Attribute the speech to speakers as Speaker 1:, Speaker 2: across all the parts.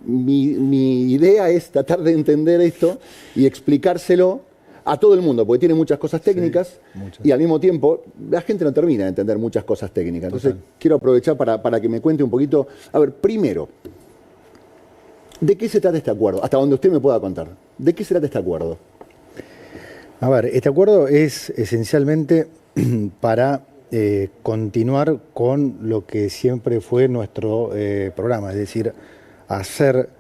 Speaker 1: Mi idea es tratar de entender esto y explicárselo a todo el mundo, porque tiene muchas cosas técnicas,
Speaker 2: sí, muchas.
Speaker 1: Y al mismo tiempo la gente no termina de entender muchas cosas técnicas. Entonces quiero aprovechar para que me cuente un poquito. A ver, primero, ¿de qué se trata este acuerdo? Hasta donde usted me pueda contar. ¿De qué se trata este acuerdo?
Speaker 2: A ver, este acuerdo es esencialmente para continuar con lo que siempre fue nuestro programa, es decir, hacer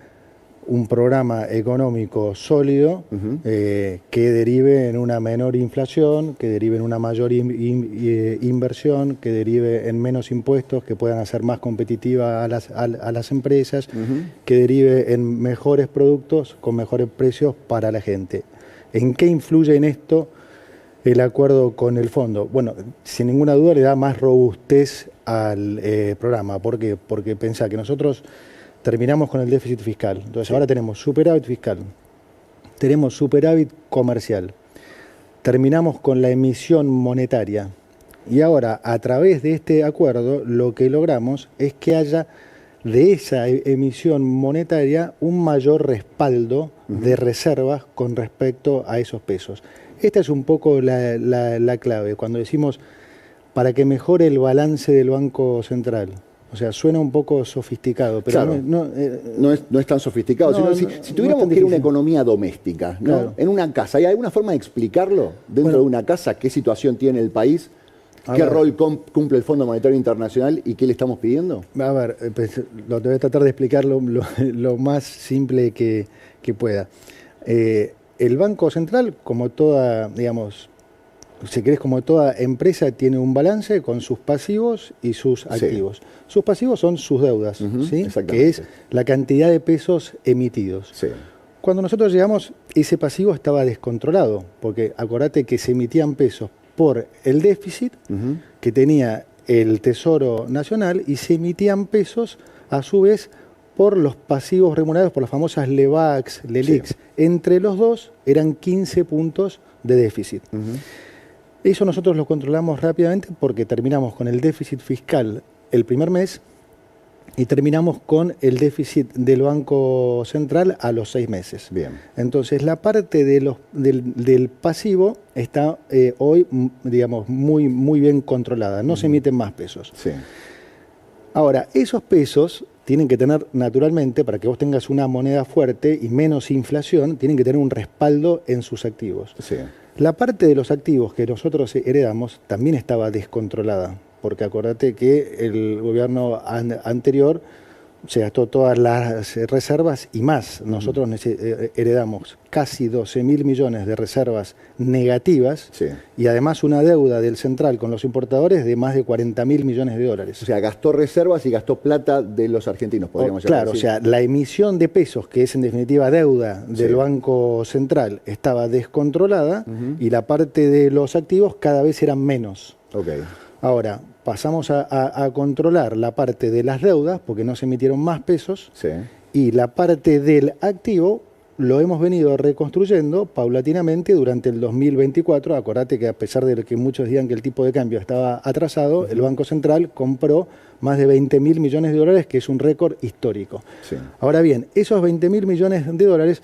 Speaker 2: un programa económico sólido que derive en una menor inflación, que derive en una mayor inversión, que derive en menos impuestos, que puedan hacer más competitivas a las empresas, que derive en mejores productos con mejores precios para la gente. ¿En qué influye en esto el acuerdo con el fondo? Bueno, sin ninguna duda le da más robustez al programa. ¿Por qué? Porque pensá que nosotros terminamos con el déficit fiscal. Entonces ahora tenemos superávit fiscal, tenemos superávit comercial, terminamos con la emisión monetaria y ahora a través de este acuerdo lo que logramos es que haya de esa emisión monetaria un mayor respaldo de reservas con respecto a esos pesos. Esta es un poco la clave cuando decimos para que mejore el balance del Banco Central. O sea, suena un poco sofisticado, pero
Speaker 1: claro, no es tan sofisticado. Si tuviéramos que ir a una economía doméstica, ¿no? Claro. En una casa, ¿hay alguna forma de explicarlo dentro de una casa? ¿Qué situación tiene el país? ¿Qué rol cumple el Fondo Monetario Internacional y qué le estamos pidiendo?
Speaker 2: A ver, lo voy a tratar de explicarlo lo más simple que pueda. El Banco Central, como toda, digamos, si querés, como toda empresa, tiene un balance con sus pasivos y sus activos. Sus pasivos son sus deudas, ¿sí? Que es la cantidad de pesos emitidos.
Speaker 1: Sí.
Speaker 2: Cuando nosotros llegamos, ese pasivo estaba descontrolado, porque acordate que se emitían pesos por el déficit que tenía el Tesoro Nacional y se emitían pesos, a su vez, por los pasivos remunerados por las famosas LEVAX, LELIX. Sí. Entre los dos eran 15 puntos de déficit. Eso nosotros lo controlamos rápidamente porque terminamos con el déficit fiscal el primer mes y terminamos con el déficit del Banco Central a los 6 meses.
Speaker 1: Bien.
Speaker 2: Entonces la parte del pasivo está hoy, digamos, muy bien controlada. No se emiten más pesos.
Speaker 1: Sí.
Speaker 2: Ahora, esos pesos tienen que tener, naturalmente, para que vos tengas una moneda fuerte y menos inflación, tienen que tener un respaldo en sus activos.
Speaker 1: Sí.
Speaker 2: La parte de los activos que nosotros heredamos también estaba descontrolada, porque acordate que el gobierno anterior se gastó todas las reservas y más. Nosotros heredamos casi 12.000 millones de reservas negativas y además una deuda del central con los importadores de más de 40.000 millones de dólares.
Speaker 1: O sea, gastó reservas y gastó plata de los argentinos, podríamos llamar.
Speaker 2: Claro, o sea, la emisión de pesos, que es en definitiva deuda del Banco Central, estaba descontrolada y la parte de los activos cada vez eran menos. Ahora, pasamos a controlar la parte de las deudas, porque no se emitieron más pesos, y la parte del activo lo hemos venido reconstruyendo paulatinamente durante el 2024. Acordate que a pesar de que muchos digan que el tipo de cambio estaba atrasado, el Banco Central compró más de 20.000 millones de dólares, que es un récord histórico. Ahora bien, esos 20.000 millones de dólares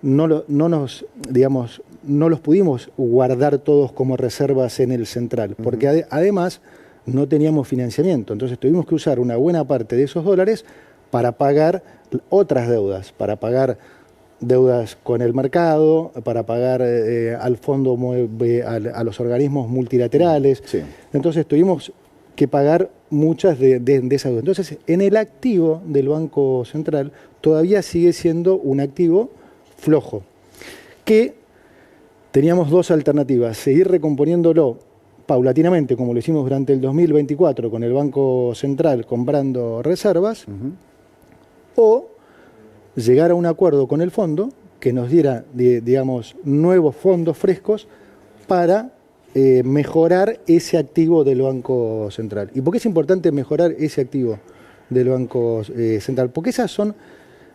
Speaker 2: no los pudimos guardar todos como reservas en el central, porque además no teníamos financiamiento. Entonces tuvimos que usar una buena parte de esos dólares para pagar otras deudas, para pagar deudas con el mercado, para pagar al fondo, a los organismos multilaterales. Entonces tuvimos que pagar muchas de esas deudas. Entonces, en el activo del Banco Central todavía sigue siendo un activo flojo, que teníamos dos alternativas: seguir recomponiéndolo paulatinamente, como lo hicimos durante el 2024 con el Banco Central comprando reservas, o llegar a un acuerdo con el fondo que nos diera, digamos, nuevos fondos frescos para mejorar ese activo del Banco Central. ¿Y por qué es importante mejorar ese activo del Banco Central? Porque esas son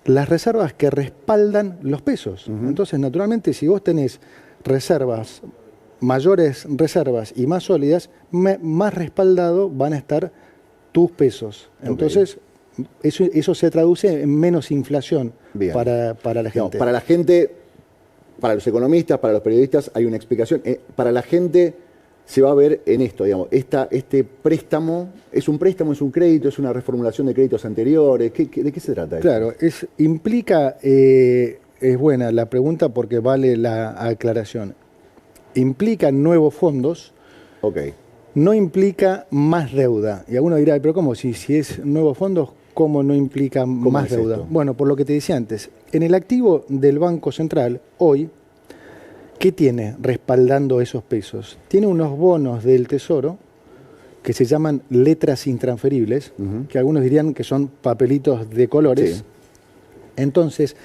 Speaker 2: las reservas que respaldan los pesos. Entonces, naturalmente, si vos tenés reservas, mayores reservas y más sólidas, más respaldado van a estar tus pesos. Entonces, eso se traduce en menos inflación para la gente.
Speaker 1: No, para la gente, para los economistas, para los periodistas, hay una explicación. Para la gente se va a ver en esto, digamos, este préstamo, ¿es un préstamo, es un crédito, es una reformulación de créditos anteriores? ¿De qué se trata?
Speaker 2: Claro, implica, es buena la pregunta porque vale la aclaración. Implica nuevos fondos, no implica más deuda. Y alguno dirá, pero ¿cómo? Si es nuevos fondos, ¿cómo no implica más deuda? Esto? Bueno, por lo que te decía antes, en el activo del Banco Central, hoy, ¿qué tiene respaldando esos pesos? Tiene unos bonos del Tesoro que se llaman letras intransferibles, que algunos dirían que son papelitos de colores. Sí. Entonces,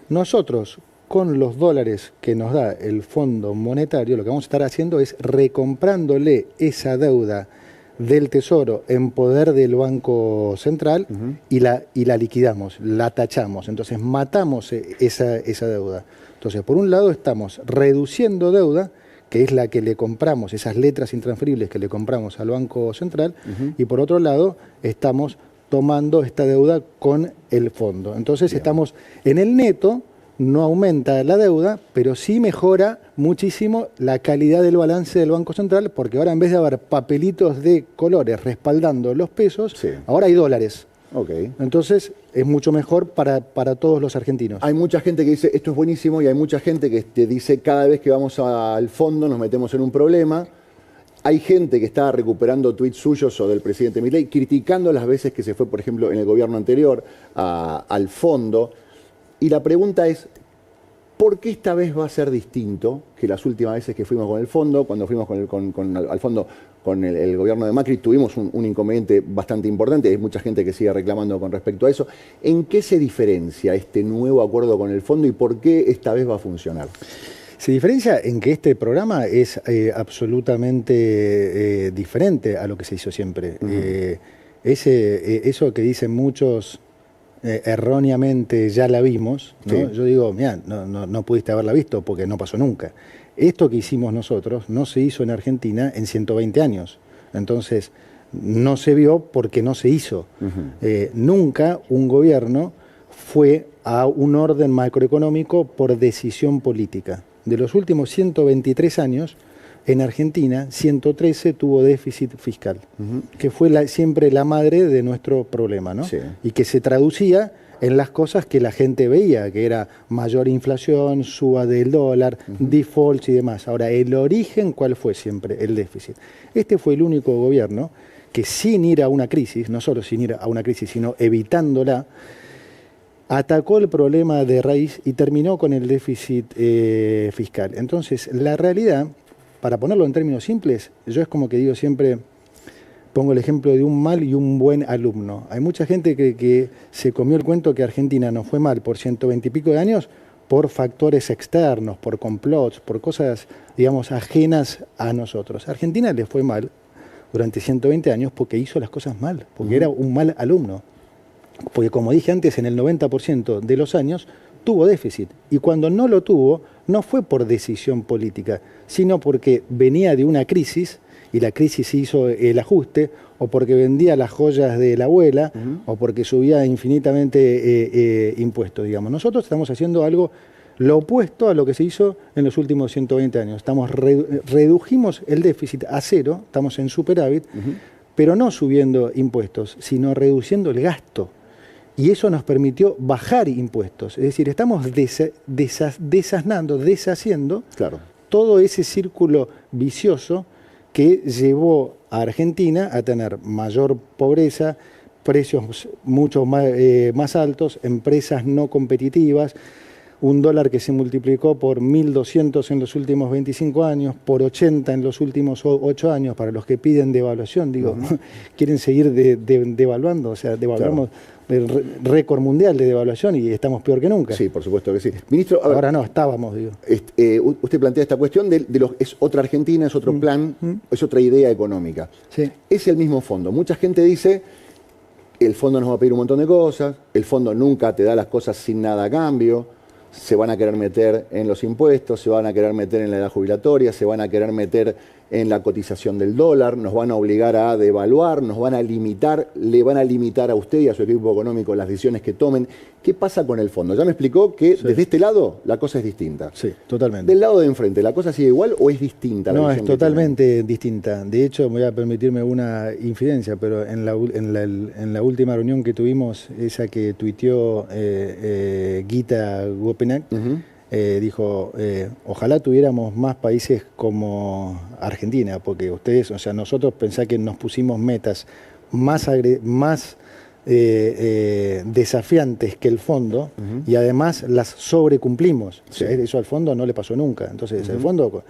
Speaker 2: nosotros, con los dólares que nos da el Fondo Monetario, lo que vamos a estar haciendo es recomprándole esa deuda del Tesoro en poder del Banco Central y la liquidamos, la tachamos. Entonces, matamos esa deuda. Entonces, por un lado estamos reduciendo deuda, que es la que le compramos, esas letras intransferibles que le compramos al Banco Central, y por otro lado estamos tomando esta deuda con el fondo. Entonces estamos en el neto, no aumenta la deuda, pero sí mejora muchísimo la calidad del balance del Banco Central, porque ahora en vez de haber papelitos de colores respaldando los pesos, ahora hay dólares. Entonces es mucho mejor para todos los argentinos.
Speaker 1: Hay mucha gente que dice esto es buenísimo y hay mucha gente que te dice cada vez que vamos al fondo nos metemos en un problema. Hay gente que está recuperando tweets suyos o del presidente Milei criticando las veces que se fue, por ejemplo, en el gobierno anterior al fondo. Y la pregunta es, ¿por qué esta vez va a ser distinto que las últimas veces que fuimos con el fondo? Cuando fuimos al fondo con el gobierno de Macri tuvimos un inconveniente bastante importante. Hay mucha gente que sigue reclamando con respecto a eso. ¿En qué se diferencia este nuevo acuerdo con el fondo y por qué esta vez va a funcionar?
Speaker 2: Se diferencia en que este programa es absolutamente diferente a lo que se hizo siempre. Eso que dicen muchos erróneamente ya la vimos, ¿no? Sí. Yo digo, mira, no pudiste haberla visto porque no pasó nunca. Esto que hicimos nosotros no se hizo en Argentina en 120 años. Entonces, no se vio porque no se hizo. Nunca un gobierno fue a un orden macroeconómico por decisión política. De los últimos 123 años, en Argentina, 113 tuvo déficit fiscal, que fue siempre la madre de nuestro problema, ¿no? Sí. Y que se traducía en las cosas que la gente veía, que era mayor inflación, suba del dólar, defaults y demás. Ahora, el origen, ¿cuál fue siempre? El déficit. Este fue el único gobierno que sin ir a una crisis, no solo sin ir a una crisis, sino evitándola, atacó el problema de raíz y terminó con el déficit fiscal. Entonces, la realidad, para ponerlo en términos simples, yo es como que digo siempre, pongo el ejemplo de un mal y un buen alumno. Hay mucha gente que se comió el cuento que Argentina nos fue mal por 120 y pico de años por factores externos, por complots, por cosas, digamos, ajenas a nosotros. A Argentina le fue mal durante 120 años porque hizo las cosas mal, porque era un mal alumno. Porque como dije antes, en el 90% de los años tuvo déficit. Y cuando no lo tuvo, no fue por decisión política, sino porque venía de una crisis y la crisis hizo el ajuste, o porque vendía las joyas de la abuela, o porque subía infinitamente impuestos, digamos. Nosotros estamos haciendo algo, lo opuesto a lo que se hizo en los últimos 120 años. Redujimos el déficit a cero, estamos en superávit, pero no subiendo impuestos, sino reduciendo el gasto. Y eso nos permitió bajar impuestos. Es decir, estamos deshaciendo todo ese círculo vicioso que llevó a Argentina a tener mayor pobreza, precios mucho más altos, empresas no competitivas, un dólar que se multiplicó por 1.200 en los últimos 25 años, por 80 en los últimos 8 años, para los que piden devaluación, digo, quieren seguir devaluando, o sea, devaluamos el récord mundial de devaluación y estamos peor que nunca.
Speaker 1: Sí, por supuesto que sí. Ministro,
Speaker 2: ahora no, estábamos, digo.
Speaker 1: Usted plantea esta cuestión es otra Argentina, es otro plan, es otra idea económica.
Speaker 2: Sí.
Speaker 1: Es el mismo fondo. Mucha gente dice, el fondo nos va a pedir un montón de cosas, el fondo nunca te da las cosas sin nada a cambio, se van a querer meter en los impuestos, se van a querer meter en la edad jubilatoria, se van a querer meter en la cotización del dólar, nos van a obligar a devaluar, nos van a limitar, le van a limitar a usted y a su equipo económico las decisiones que tomen. ¿Qué pasa con el fondo? Ya me explicó que desde este lado la cosa es distinta.
Speaker 2: Sí, totalmente.
Speaker 1: Del lado de enfrente, ¿la cosa sigue igual o es distinta?
Speaker 2: No, es totalmente distinta. De hecho, voy a permitirme una infidencia, pero en la última reunión que tuvimos, esa que tuiteó Gita Gopinak, dijo, ojalá tuviéramos más países como Argentina, porque ustedes, o sea, nosotros pensá que nos pusimos metas más desafiantes que el fondo y además las sobrecumplimos. O sea, eso al fondo no le pasó nunca. Entonces, el fondo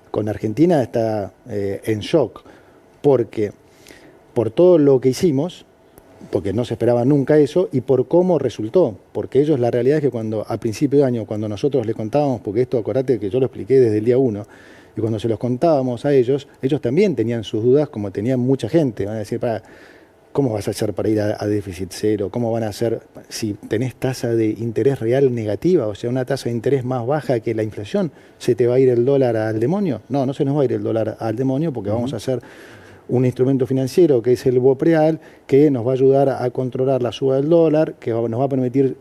Speaker 2: con Argentina está en shock, porque por todo lo que hicimos, porque no se esperaba nunca eso, y por cómo resultó, porque ellos, la realidad es que cuando a principio de año, cuando nosotros les contábamos, porque esto acordate que yo lo expliqué desde el día 1, y cuando se los contábamos a ellos también tenían sus dudas, como tenían mucha gente. Van a decir, ¿cómo vas a hacer para ir a déficit cero? ¿Cómo van a hacer si tenés tasa de interés real negativa, o sea, una tasa de interés más baja que la inflación? ¿Se te va a ir el dólar al demonio? No, no se nos va a ir el dólar al demonio, porque vamos a hacer un instrumento financiero que es el BOPREAL, que nos va a ayudar a controlar la suba del dólar, que nos va a permitir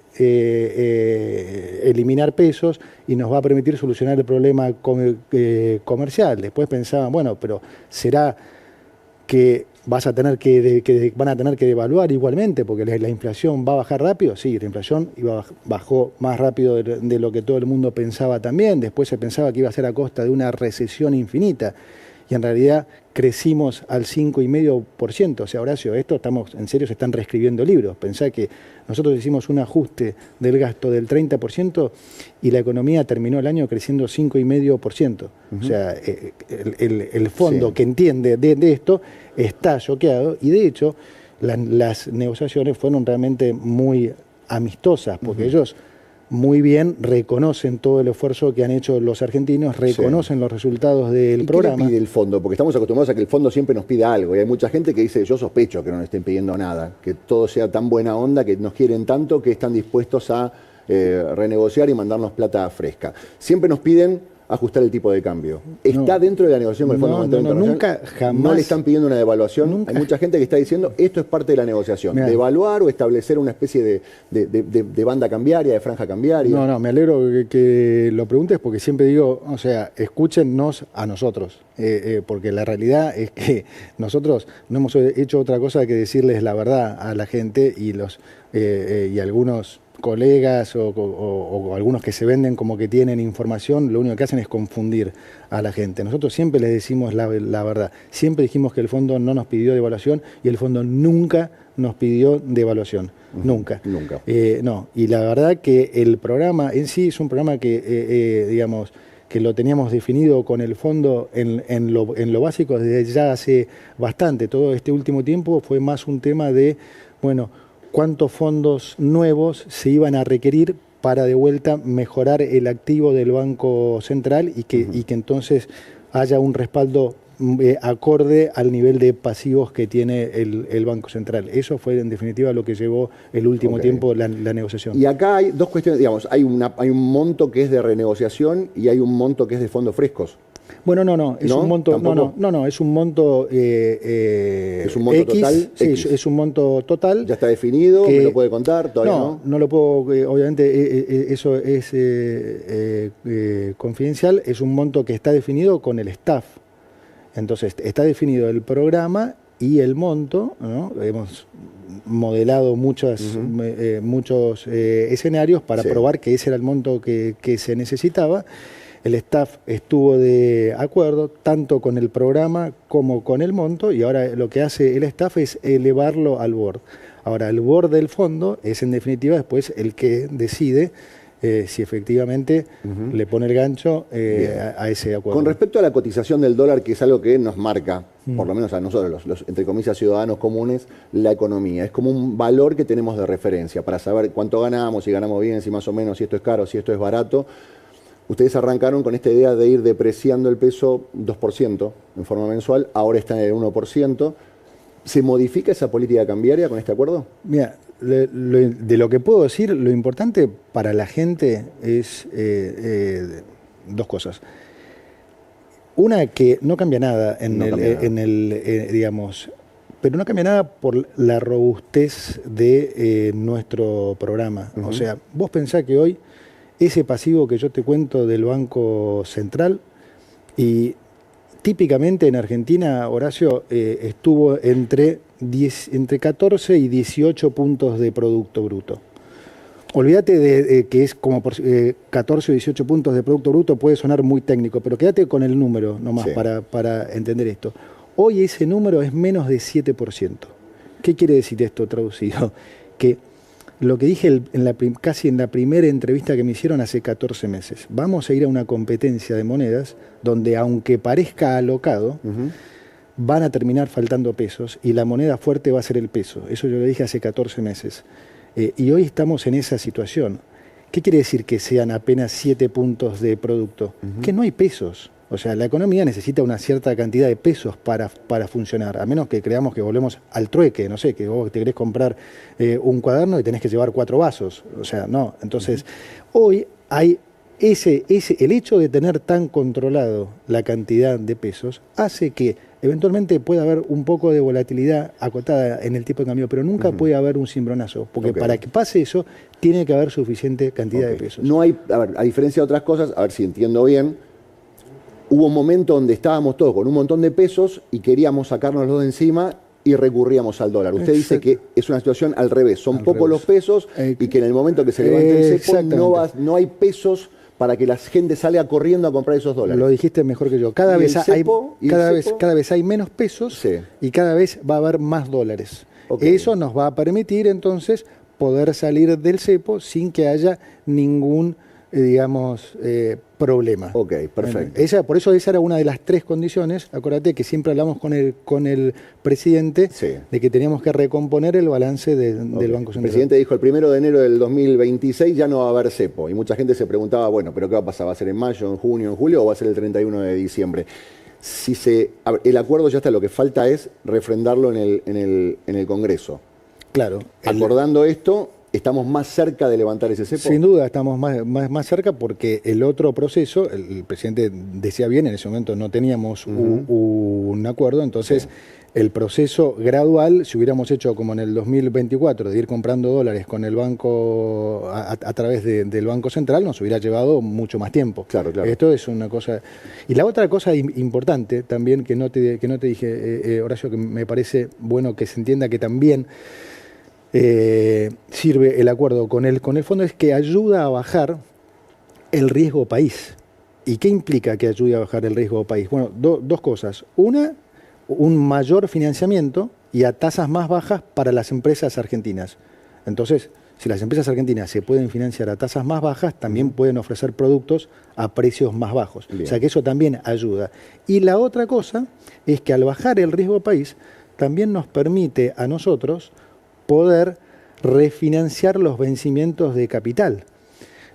Speaker 2: eliminar pesos y nos va a permitir solucionar el problema comercial. Después pensaban, bueno, pero ¿será que van a tener que devaluar igualmente porque la inflación va a bajar rápido? Sí, la inflación bajó más rápido de lo que todo el mundo pensaba también. Después se pensaba que iba a ser a costa de una recesión infinita. Y en realidad crecimos al 5,5%. O sea, Horacio, en serio, se están reescribiendo libros. Pensá que nosotros hicimos un ajuste del gasto del 30% y la economía terminó el año creciendo 5,5%. O sea, el fondo que entiende de esto está choqueado y de hecho las negociaciones fueron realmente muy amistosas porque ellos muy bien reconocen todo el esfuerzo que han hecho los argentinos, reconocen los resultados del programa.
Speaker 1: ¿Qué le pide el fondo? Porque estamos acostumbrados a que el fondo siempre nos pida algo y hay mucha gente que dice, yo sospecho que no nos estén pidiendo nada, que todo sea tan buena onda, que nos quieren tanto que están dispuestos a renegociar y mandarnos plata fresca. Siempre nos piden ajustar el tipo de cambio. ¿Está dentro de la negociación con el Fondo Monetario Internacional?
Speaker 2: Nunca, jamás.
Speaker 1: ¿No le están pidiendo una devaluación? Nunca. Hay mucha gente que está diciendo, esto es parte de la negociación. Mirá. Devaluar o establecer una especie de banda cambiaria, de franja cambiaria.
Speaker 2: No, me alegro que lo preguntes porque siempre digo, o sea, escúchennos a nosotros. Porque la realidad es que nosotros no hemos hecho otra cosa que decirles la verdad a la gente y algunos colegas o algunos que se venden como que tienen información, lo único que hacen es confundir a la gente. Nosotros siempre les decimos la verdad. Siempre dijimos que el fondo no nos pidió devaluación y el fondo nunca nos pidió devaluación. Nunca. No. Y la verdad que el programa en sí es un programa que, digamos, que lo teníamos definido con el fondo en lo básico desde ya hace bastante. Todo este último tiempo fue más un tema de, bueno, cuántos fondos nuevos se iban a requerir para de vuelta mejorar el activo del Banco Central y que entonces haya un respaldo acorde al nivel de pasivos que tiene el Banco Central. Eso fue en definitiva lo que llevó el último tiempo la negociación.
Speaker 1: Y acá hay dos cuestiones, digamos, hay un monto que es de renegociación y hay un monto que es de fondos frescos.
Speaker 2: Bueno, es un monto, es un monto
Speaker 1: ¿es un monto
Speaker 2: X,
Speaker 1: total?
Speaker 2: Sí,
Speaker 1: X.
Speaker 2: Es un monto total.
Speaker 1: ¿Ya está definido? ¿Me lo puede contar? ¿Todavía no?
Speaker 2: No lo puedo, obviamente eso es confidencial, es un monto que está definido con el staff. Entonces, está definido el programa y el monto, ¿no? Hemos modelado muchos escenarios para probar que ese era el monto que se necesitaba. El staff estuvo de acuerdo tanto con el programa como con el monto y ahora lo que hace el staff es elevarlo al board. Ahora, el board del fondo es en definitiva después el que decide si efectivamente le pone el gancho a ese acuerdo.
Speaker 1: Con respecto a la cotización del dólar, que es algo que nos marca, por lo menos a nosotros, los entre comillas ciudadanos comunes, la economía. Es como un valor que tenemos de referencia para saber cuánto ganamos, si ganamos bien, si más o menos, si esto es caro, si esto es barato. Ustedes arrancaron con esta idea de ir depreciando el peso 2% en forma mensual, ahora está en el 1%. ¿Se modifica esa política cambiaria con este acuerdo?
Speaker 2: Mira, de lo que puedo decir, lo importante para la gente es dos cosas. Una que no cambia nada digamos, pero no cambia nada por la robustez de nuestro programa. O sea, vos pensás que hoy ese pasivo que yo te cuento del Banco Central, y típicamente en Argentina, Horacio, estuvo entre 14 y 18 puntos de Producto Bruto. Olvídate de que es como 14 o 18 puntos de Producto Bruto, puede sonar muy técnico, pero quédate con el número nomás para entender esto. Hoy ese número es menos de 7%. ¿Qué quiere decir esto traducido? Que lo que dije casi en la primera entrevista que me hicieron hace 14 meses, vamos a ir a una competencia de monedas donde, aunque parezca alocado, van a terminar faltando pesos y la moneda fuerte va a ser el peso. Eso yo lo dije hace 14 meses. Y hoy estamos en esa situación. ¿Qué quiere decir que sean apenas 7 puntos de producto? Que no hay pesos. O sea, la economía necesita una cierta cantidad de pesos para funcionar, a menos que creamos que volvemos al trueque, no sé, que vos te querés comprar un cuaderno y tenés que llevar 4 vasos. O sea, no. Entonces, hoy hay el hecho de tener tan controlado la cantidad de pesos hace que eventualmente pueda haber un poco de volatilidad acotada en el tipo de cambio, pero nunca puede haber un cimbronazo, porque para que pase eso tiene que haber suficiente cantidad de pesos.
Speaker 1: No hay, a diferencia de otras cosas, a ver si entiendo bien, hubo un momento donde estábamos todos con un montón de pesos y queríamos sacárnoslos de encima y recurríamos al dólar. Usted dice que es una situación al revés, son pocos los pesos y que en el momento que se levante el cepo no hay pesos para que la gente salga corriendo a comprar esos dólares.
Speaker 2: Lo dijiste mejor que yo. Cada vez hay menos pesos y cada vez va a haber más dólares. Eso nos va a permitir entonces poder salir del cepo sin que haya ningún problema.
Speaker 1: Ok, perfecto.
Speaker 2: Por eso esa era una de las 3 condiciones. Acuérdate que siempre hablamos con el presidente de que teníamos que recomponer el balance del Banco Central.
Speaker 1: El presidente dijo el 1 de enero del 2026 ya no va a haber cepo. Y mucha gente se preguntaba, bueno, ¿pero qué va a pasar? ¿Va a ser en mayo, en junio, en julio o va a ser el 31 de diciembre? El acuerdo ya está, lo que falta es refrendarlo en el Congreso.
Speaker 2: Claro.
Speaker 1: Acordando esto, ¿estamos más cerca de levantar ese cepo?
Speaker 2: Sin duda, estamos más cerca porque el otro proceso, el presidente decía bien, en ese momento no teníamos un acuerdo, entonces el proceso gradual, si hubiéramos hecho como en el 2024, de ir comprando dólares con el banco a través del Banco Central, nos hubiera llevado mucho más tiempo.
Speaker 1: Claro.
Speaker 2: Esto es una cosa. Y la otra cosa importante también que no te dije, Horacio, que me parece bueno que se entienda que también sirve el acuerdo con el fondo, es que ayuda a bajar el riesgo país. ¿Y qué implica que ayude a bajar el riesgo país? Bueno, dos cosas. Una, un mayor financiamiento y a tasas más bajas para las empresas argentinas. Entonces, si las empresas argentinas se pueden financiar a tasas más bajas, también pueden ofrecer productos a precios más bajos. Bien. O sea que eso también ayuda. Y la otra cosa es que al bajar el riesgo país, también nos permite a nosotros poder refinanciar los vencimientos de capital.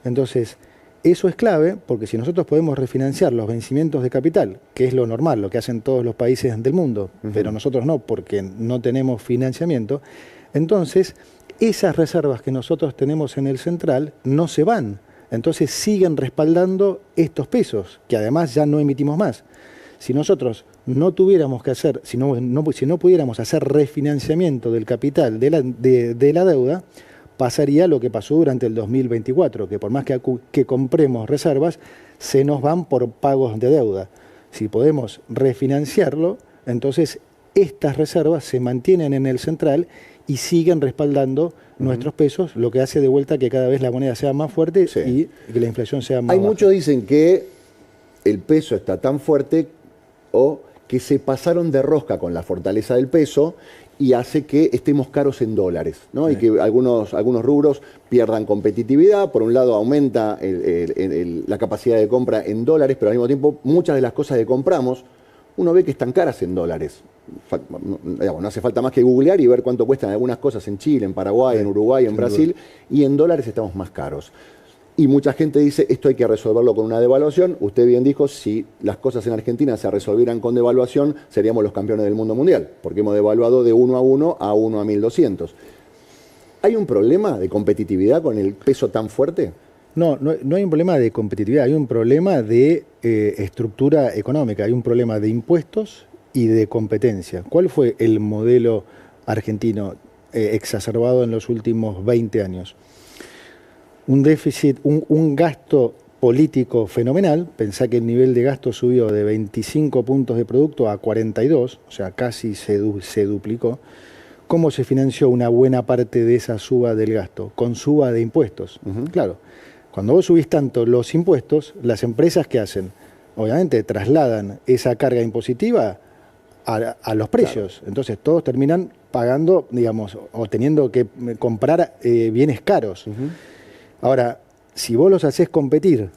Speaker 2: Entonces, eso es clave porque si nosotros podemos refinanciar los vencimientos de capital, que es lo normal, lo que hacen todos los países del mundo, pero nosotros no, porque no tenemos financiamiento, entonces esas reservas que nosotros tenemos en el central no se van. Entonces siguen respaldando estos pesos, que además ya no emitimos más. Si nosotros no tuviéramos que hacer, si no pudiéramos hacer refinanciamiento del capital de la deuda, pasaría lo que pasó durante el 2024, que por más que compremos reservas, se nos van por pagos de deuda. Si podemos refinanciarlo, entonces estas reservas se mantienen en el central y siguen respaldando nuestros pesos, lo que hace de vuelta que cada vez la moneda sea más fuerte y que la inflación sea más baja.
Speaker 1: Muchos dicen que el peso está tan fuerte o que se pasaron de rosca con la fortaleza del peso y hace que estemos caros en dólares, ¿no? Y que algunos rubros pierdan competitividad. Por un lado aumenta la capacidad de compra en dólares, pero al mismo tiempo muchas de las cosas que compramos uno ve que están caras en dólares. No hace falta más que googlear y ver cuánto cuestan algunas cosas en Chile, en Paraguay, en Uruguay, en Brasil, y en dólares estamos más caros. Y mucha gente dice, esto hay que resolverlo con una devaluación. Usted bien dijo, si las cosas en Argentina se resolvieran con devaluación, seríamos los campeones del mundo mundial, porque hemos devaluado de 1 a 1 a 1 a 1200. ¿Hay un problema de competitividad con el peso tan fuerte?
Speaker 2: No hay un problema de competitividad, hay un problema de estructura económica, hay un problema de impuestos y de competencia. ¿Cuál fue el modelo argentino exacerbado en los últimos 20 años? Un déficit, un gasto político fenomenal. Pensá que el nivel de gasto subió de 25 puntos de producto a 42, o sea, casi se duplicó. ¿Cómo se financió una buena parte de esa suba del gasto? Con suba de impuestos. Claro, cuando vos subís tanto los impuestos, las empresas, ¿qué hacen? Obviamente trasladan esa carga impositiva a los precios. Claro. Entonces todos terminan pagando, digamos, o teniendo que comprar bienes caros. Ahora, si vos los hacés competir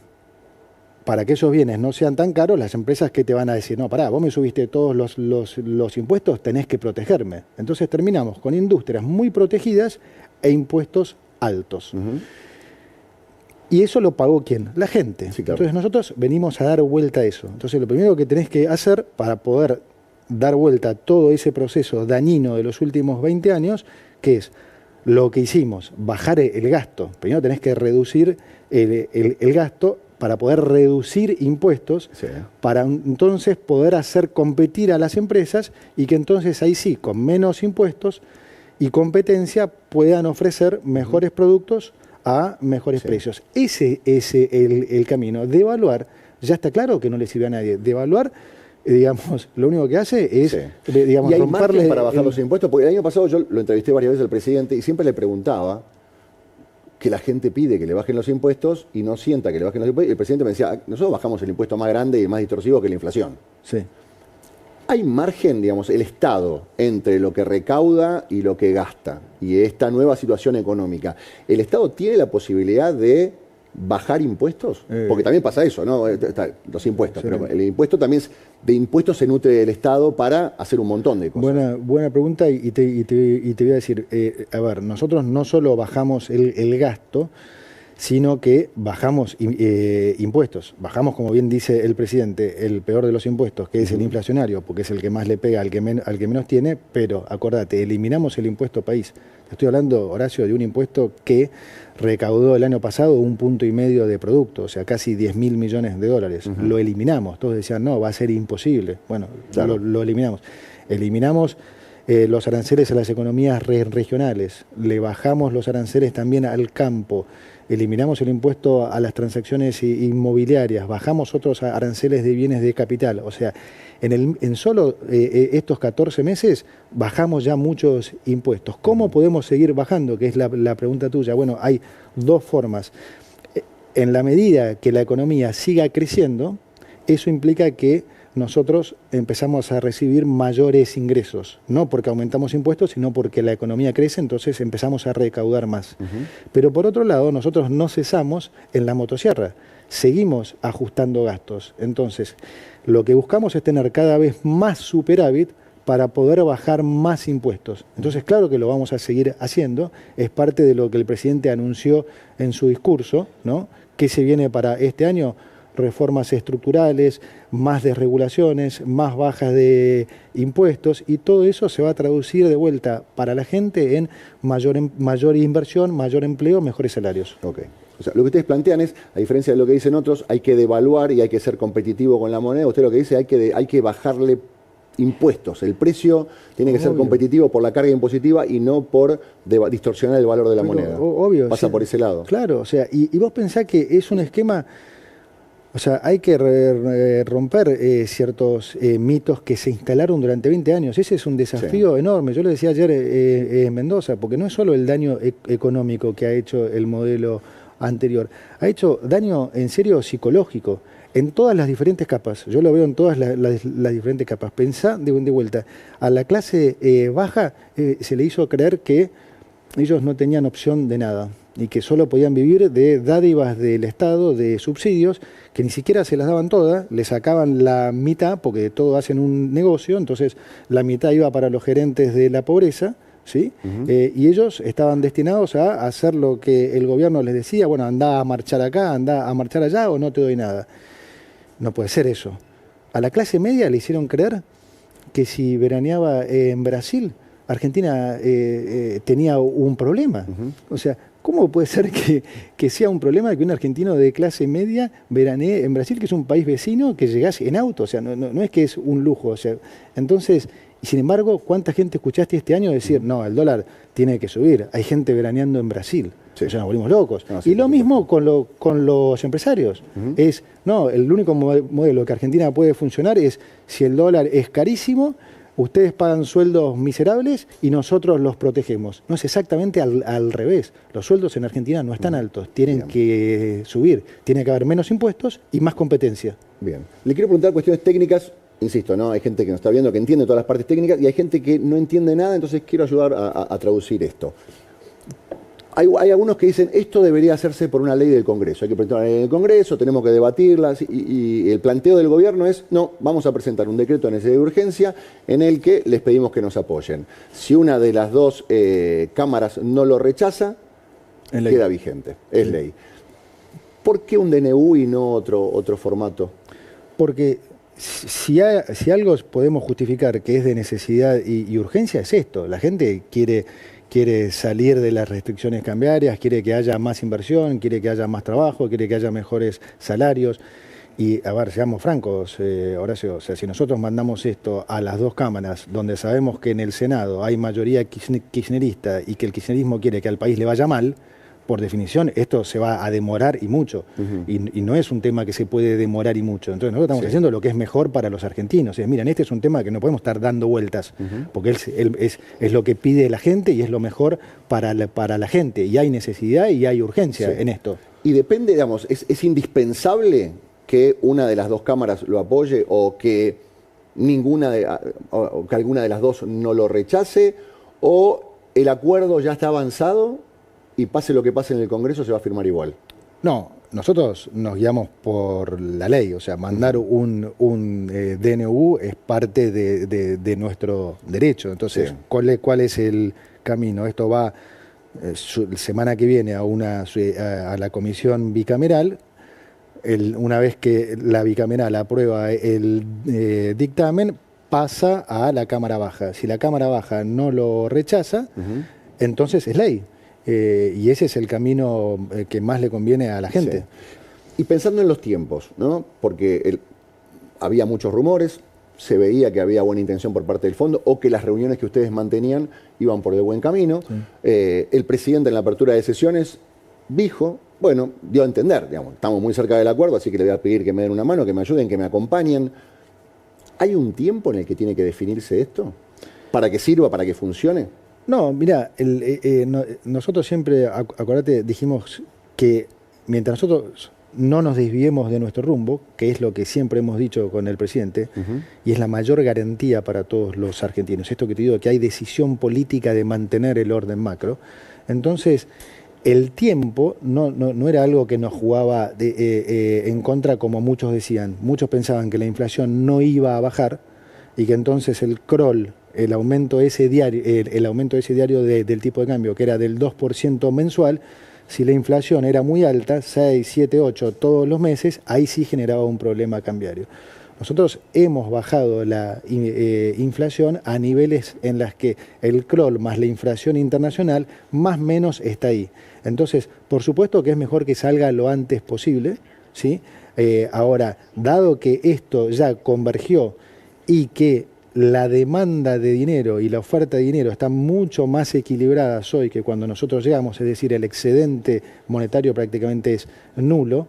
Speaker 2: para que esos bienes no sean tan caros, las empresas que te van a decir, no, pará, vos me subiste todos los impuestos, tenés que protegerme. Entonces terminamos con industrias muy protegidas e impuestos altos. ¿Y eso lo pagó quién? La gente. Sí, claro. Entonces nosotros venimos a dar vuelta a eso. Entonces lo primero que tenés que hacer para poder dar vuelta a todo ese proceso dañino de los últimos 20 años, que es lo que hicimos, bajar el gasto. Primero tenés que reducir el gasto para poder reducir impuestos, sí, para entonces poder hacer competir a las empresas y que entonces ahí sí, con menos impuestos y competencia, puedan ofrecer mejores productos a mejores precios. Ese es el camino. Devaluar, ya está claro que no le sirve a nadie. Devaluar, digamos, lo único que hace es, digamos,
Speaker 1: ¿y hay margen para bajar los impuestos? Porque el año pasado yo lo entrevisté varias veces al presidente y siempre le preguntaba que la gente pide que le bajen los impuestos y no sienta que le bajen los impuestos. Y el presidente me decía, nosotros bajamos el impuesto más grande y más distorsivo que la inflación.
Speaker 2: Sí.
Speaker 1: ¿Hay margen, digamos, el Estado entre lo que recauda y lo que gasta y esta nueva situación económica? ¿El Estado tiene la posibilidad de bajar impuestos? Porque también pasa eso, ¿no? Los impuestos, sí, pero el impuesto también, de impuestos se nutre el Estado para hacer un montón de cosas.
Speaker 2: Buena pregunta y te voy a decir, a ver, nosotros no solo bajamos el gasto, sino que bajamos impuestos. Bajamos, como bien dice el presidente, el peor de los impuestos, que es el inflacionario, porque es el que más le pega al que menos tiene, pero acordate, eliminamos el impuesto país. Te estoy hablando, Horacio, de un impuesto que recaudó el año pasado 1,5 puntos de producto, o sea, casi 10.000 millones de dólares. Lo eliminamos. Todos decían, no, va a ser imposible. Bueno, claro, lo eliminamos. Eliminamos los aranceles a las economías regionales, le bajamos los aranceles también al campo, eliminamos el impuesto a las transacciones inmobiliarias, bajamos otros aranceles de bienes de capital. O sea, en solo estos 14 meses bajamos ya muchos impuestos. ¿Cómo podemos seguir bajando? Que es la pregunta tuya. Bueno, hay dos formas. En la medida que la economía siga creciendo, eso implica que nosotros empezamos a recibir mayores ingresos, no porque aumentamos impuestos, sino porque la economía crece, entonces empezamos a recaudar más. Pero por otro lado, nosotros no cesamos en la motosierra, seguimos ajustando gastos. Entonces, lo que buscamos es tener cada vez más superávit para poder bajar más impuestos. Entonces, claro que lo vamos a seguir haciendo, es parte de lo que el presidente anunció en su discurso, ¿no? ¿Qué se viene para este año? Reformas estructurales, más desregulaciones, más bajas de impuestos, y todo eso se va a traducir de vuelta para la gente en mayor inversión, mayor empleo, mejores salarios.
Speaker 1: Okay. O sea, lo que ustedes plantean es, a diferencia de lo que dicen otros, hay que devaluar y hay que ser competitivo con la moneda. Usted lo que dice, hay que bajarle impuestos. El precio tiene que ser competitivo por la carga impositiva y no por distorsionar el valor de la moneda.
Speaker 2: Obvio.
Speaker 1: Pasa por ese lado.
Speaker 2: Claro, o sea, y vos pensás que es un esquema. O sea, hay que romper ciertos mitos que se instalaron durante 20 años. Ese es un desafío enorme. Yo lo decía ayer en Mendoza, porque no es solo el daño económico que ha hecho el modelo anterior, ha hecho daño en serio psicológico, en todas las diferentes capas. Yo lo veo en todas las diferentes capas. Pensá de vuelta, a la clase baja se le hizo creer que ellos no tenían opción de nada y que solo podían vivir de dádivas del Estado, de subsidios, que ni siquiera se las daban todas, le sacaban la mitad, porque todos hacen un negocio, entonces la mitad iba para los gerentes de la pobreza, ¿sí? Y ellos estaban destinados a hacer lo que el gobierno les decía, bueno, andá a marchar acá, andá a marchar allá o no te doy nada. No puede ser eso. A la clase media le hicieron creer que si veraneaba en Brasil, Argentina tenía un problema. O sea, ¿cómo puede ser que sea un problema que un argentino de clase media veranee en Brasil, que es un país vecino, que llegase en auto? O sea, no es que es un lujo. O sea, entonces, y sin embargo, ¿cuánta gente escuchaste este año decir, no, el dólar tiene que subir? Hay gente veraneando en Brasil. Sí. O sea, nos volvimos locos. No, sí, y lo mismo con los empresarios. El único modelo que Argentina puede funcionar es si el dólar es carísimo, ustedes pagan sueldos miserables y nosotros los protegemos. No, es exactamente al revés. Los sueldos en Argentina no están altos, tienen que subir. Tiene que haber menos impuestos y más competencia.
Speaker 1: Bien. Le quiero preguntar cuestiones técnicas. Insisto, ¿no? Hay gente que nos está viendo que entiende todas las partes técnicas y hay gente que no entiende nada, entonces quiero ayudar a traducir esto. Hay algunos que dicen, esto debería hacerse por una ley del Congreso. Hay que presentar una ley del Congreso, tenemos que debatirlas y el planteo del gobierno es, no, vamos a presentar un decreto de necesidad de urgencia en el que les pedimos que nos apoyen. Si una de las dos cámaras no lo rechaza, queda vigente, es ley. ¿Por qué un DNU y no otro formato?
Speaker 2: Porque si algo podemos justificar que es de necesidad y urgencia, es esto. La gente quiere salir de las restricciones cambiarias, quiere que haya más inversión, quiere que haya más trabajo, quiere que haya mejores salarios. Y, a ver, seamos francos, Horacio, o sea, si nosotros mandamos esto a las dos cámaras, donde sabemos que en el Senado hay mayoría kirchnerista y que el kirchnerismo quiere que al país le vaya mal, por definición, esto se va a demorar y mucho. Y no es un tema que se puede demorar y mucho. Entonces nosotros estamos haciendo lo que es mejor para los argentinos. Miren, este es un tema que no podemos estar dando vueltas, porque es lo que pide la gente y es lo mejor para la gente. Y hay necesidad y hay urgencia en esto.
Speaker 1: Y depende, digamos, ¿es indispensable que una de las dos cámaras lo apoye o que o que alguna de las dos no lo rechace? ¿O el acuerdo ya está avanzado y pase lo que pase en el Congreso se va a firmar igual?
Speaker 2: No, nosotros nos guiamos por la ley, o sea, mandar un DNU es parte de nuestro derecho. Entonces, ¿cuál es el camino? Esto va semana que viene a la comisión bicameral. Una vez que la bicameral aprueba el dictamen, pasa a la Cámara Baja. Si la Cámara Baja no lo rechaza, entonces es ley. Y ese es el camino que más le conviene a la gente.
Speaker 1: Sí. Y pensando en los tiempos, ¿no? Porque había muchos rumores, se veía que había buena intención por parte del fondo o que las reuniones que ustedes mantenían iban por el buen camino. Sí. El presidente en la apertura de sesiones dijo, bueno, dio a entender, digamos, estamos muy cerca del acuerdo, así que le voy a pedir que me den una mano, que me ayuden, que me acompañen. ¿Hay un tiempo en el que tiene que definirse esto? ¿Para que sirva, para que funcione?
Speaker 2: No, mira, nosotros siempre, acordate, dijimos que mientras nosotros no nos desviemos de nuestro rumbo, que es lo que siempre hemos dicho con el presidente, y es la mayor garantía para todos los argentinos, esto que te digo, que hay decisión política de mantener el orden macro, entonces el tiempo no era algo que nos jugaba en contra, como muchos decían. Muchos pensaban que la inflación no iba a bajar y que entonces el crawl, el aumento ese diario del tipo de cambio, que era del 2% mensual, si la inflación era muy alta, 6, 7, 8 todos los meses, ahí sí generaba un problema cambiario. Nosotros hemos bajado la inflación a niveles en las que el crawl más la inflación internacional más o menos está ahí. Entonces, por supuesto que es mejor que salga lo antes posible, ¿sí? Ahora, dado que esto ya convergió y que la demanda de dinero y la oferta de dinero están mucho más equilibradas hoy que cuando nosotros llegamos, es decir, el excedente monetario prácticamente es nulo,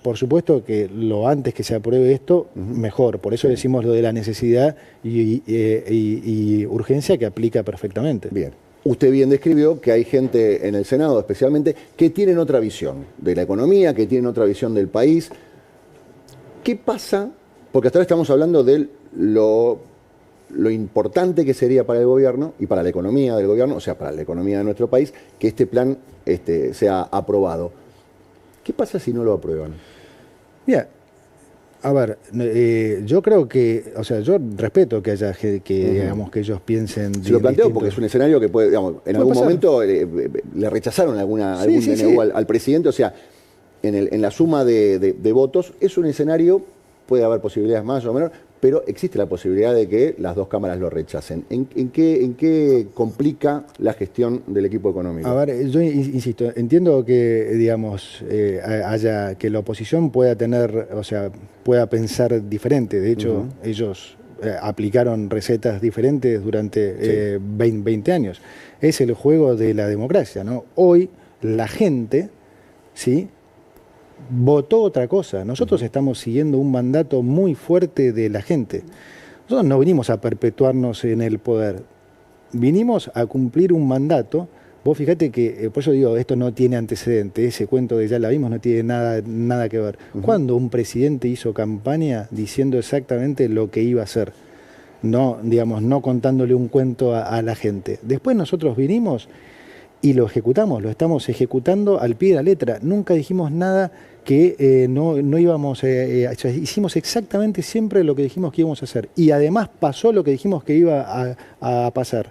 Speaker 2: por supuesto que lo antes que se apruebe esto, mejor. Por eso decimos lo de la necesidad y urgencia, que aplica perfectamente.
Speaker 1: Bien. Usted bien describió que hay gente en el Senado especialmente que tienen otra visión de la economía, que tienen otra visión del país. ¿Qué pasa? Porque hasta ahora estamos hablando de lo importante que sería para el gobierno y para la economía del gobierno, o sea, para la economía de nuestro país, que este plan sea aprobado. ¿Qué pasa si no lo aprueban?
Speaker 2: Mira, a ver, yo creo que, o sea, yo respeto que haya digamos, que ellos piensen.
Speaker 1: Se lo planteo porque es un escenario que puede, digamos, en algún momento le rechazaron algún DNU al presidente, o sea, en la suma de votos es un escenario, puede haber posibilidades más o menos, pero existe la posibilidad de que las dos cámaras lo rechacen. ¿En qué complica la gestión del equipo económico?
Speaker 2: A ver, yo insisto, entiendo que, digamos, que la oposición pueda tener, o sea, pueda pensar diferente. De hecho, ellos aplicaron recetas diferentes durante 20 años. Es el juego de la democracia, ¿no? Hoy la gente, ¿sí?, votó otra cosa. Nosotros estamos siguiendo un mandato muy fuerte de la gente. Nosotros no vinimos a perpetuarnos en el poder, vinimos a cumplir un mandato. Vos fíjate que, por eso digo, esto no tiene antecedente, ese cuento de ya la vimos no tiene nada que ver. ¿Cuándo un presidente hizo campaña diciendo exactamente lo que iba a hacer? No, digamos, no contándole un cuento a la gente. Después nosotros vinimos y lo ejecutamos, lo estamos ejecutando al pie de la letra. Nunca dijimos nada que no íbamos a hicimos exactamente siempre lo que dijimos que íbamos a hacer. Y además pasó lo que dijimos que iba a pasar.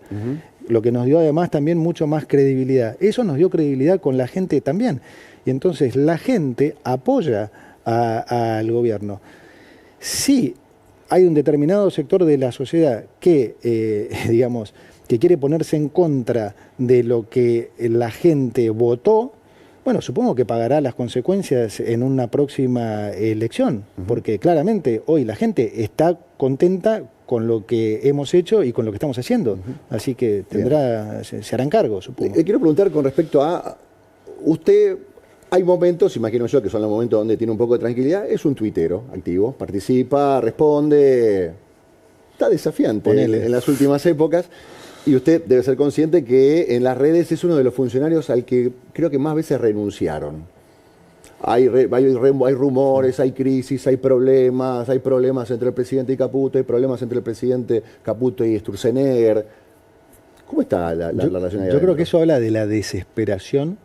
Speaker 2: Lo que nos dio además también mucho más credibilidad. Eso nos dio credibilidad con la gente también. Y entonces la gente apoya al gobierno. Sí, hay un determinado sector de la sociedad que, digamos, que quiere ponerse en contra de lo que la gente votó. Bueno, supongo que pagará las consecuencias en una próxima elección, porque claramente hoy la gente está contenta con lo que hemos hecho y con lo que estamos haciendo. Así que se harán cargo, supongo.
Speaker 1: Le quiero preguntar con respecto a usted. Hay momentos, imagino yo, que son los momentos donde tiene un poco de tranquilidad. Es un tuitero activo, participa, responde, está desafiante en las últimas épocas. Y usted debe ser consciente que en las redes es uno de los funcionarios al que creo que más veces renunciaron. Hay rumores, hay crisis, hay problemas entre el presidente y Caputo, hay problemas entre el presidente Caputo y Sturzenegger. ¿Cómo está la relación ahí?
Speaker 2: Yo creo que eso habla de la desesperación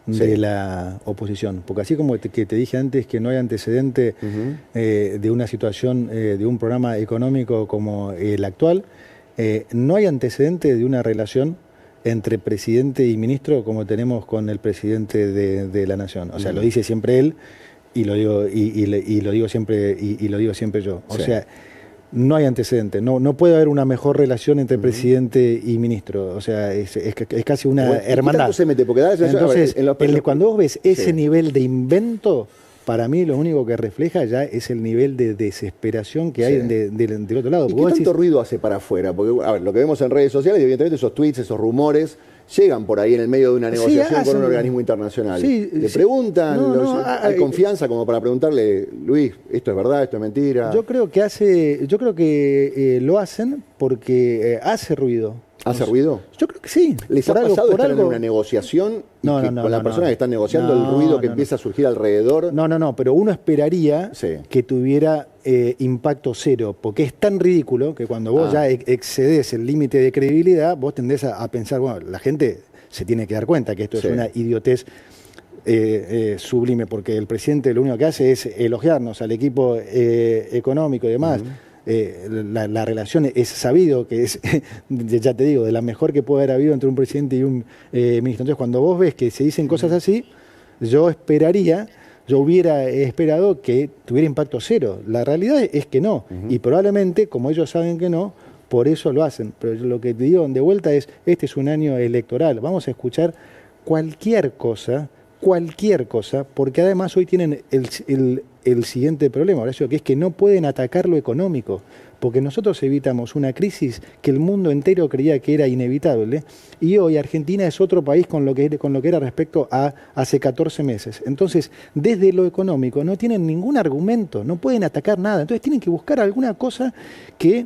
Speaker 2: de la oposición, porque así como que te dije antes que no hay antecedente de una situación, de un programa económico como el actual, no hay antecedente de una relación entre presidente y ministro como tenemos con el presidente de la Nación. O sea, lo dice siempre él y lo digo, y lo digo siempre yo. O sea, no hay antecedente, no puede haber una mejor relación entre presidente y ministro. O sea, es casi una hermandad. Entonces, cuando vos ves ese nivel de invento, para mí lo único que refleja ya es el nivel de desesperación que hay del otro lado.
Speaker 1: ¿Y qué tanto ruido hace para afuera? Porque, a ver, lo que vemos en redes sociales, evidentemente esos tweets, esos rumores, llegan por ahí en el medio de una negociación con un organismo internacional. Le preguntan, ¿hay confianza como para preguntarle, Luis, esto es verdad, esto es mentira?
Speaker 2: Yo creo que lo hacen porque hace ruido.
Speaker 1: ¿Hace ruido?
Speaker 2: Yo creo que sí.
Speaker 1: ¿Les ha pasado estar en una negociación y con la persona que están negociando el ruido que empieza a surgir alrededor?
Speaker 2: No, pero uno esperaría que tuviera impacto cero, porque es tan ridículo que cuando vos ya excedes el límite de credibilidad, vos tendés a pensar, bueno, la gente se tiene que dar cuenta que esto es una idiotez sublime, porque el presidente lo único que hace es elogiarnos al equipo económico y demás. La relación es sabido que es, ya te digo, de la mejor que puede haber habido entre un presidente y un ministro. Entonces, cuando vos ves que se dicen cosas así, yo hubiera esperado que tuviera impacto cero. La realidad es que no, y probablemente, como ellos saben que no, por eso lo hacen. Pero lo que te digo de vuelta es, este es un año electoral, vamos a escuchar cualquier cosa, porque además hoy tienen el siguiente problema, Horacio, que es que no pueden atacar lo económico, porque nosotros evitamos una crisis que el mundo entero creía que era inevitable, y hoy Argentina es otro país con lo que era respecto a hace 14 meses. Entonces, desde lo económico no tienen ningún argumento, no pueden atacar nada, entonces tienen que buscar alguna cosa que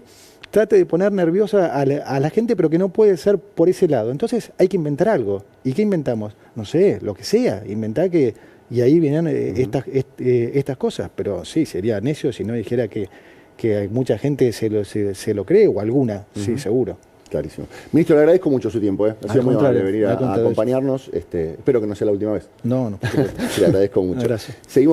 Speaker 2: trate de poner nerviosa a la gente, pero que no puede ser por ese lado. Entonces hay que inventar algo. ¿Y qué inventamos? No sé, lo que sea. Inventar que... Y ahí vienen estas cosas. Pero sí, sería necio si no dijera que mucha gente se lo cree, o alguna, sí, seguro.
Speaker 1: Clarísimo. Ministro, le agradezco mucho su tiempo. Ha sido muy amable venir a acompañarnos. Espero que no sea la última vez.
Speaker 2: No.
Speaker 1: Le agradezco mucho.
Speaker 2: Gracias.
Speaker 1: Seguimos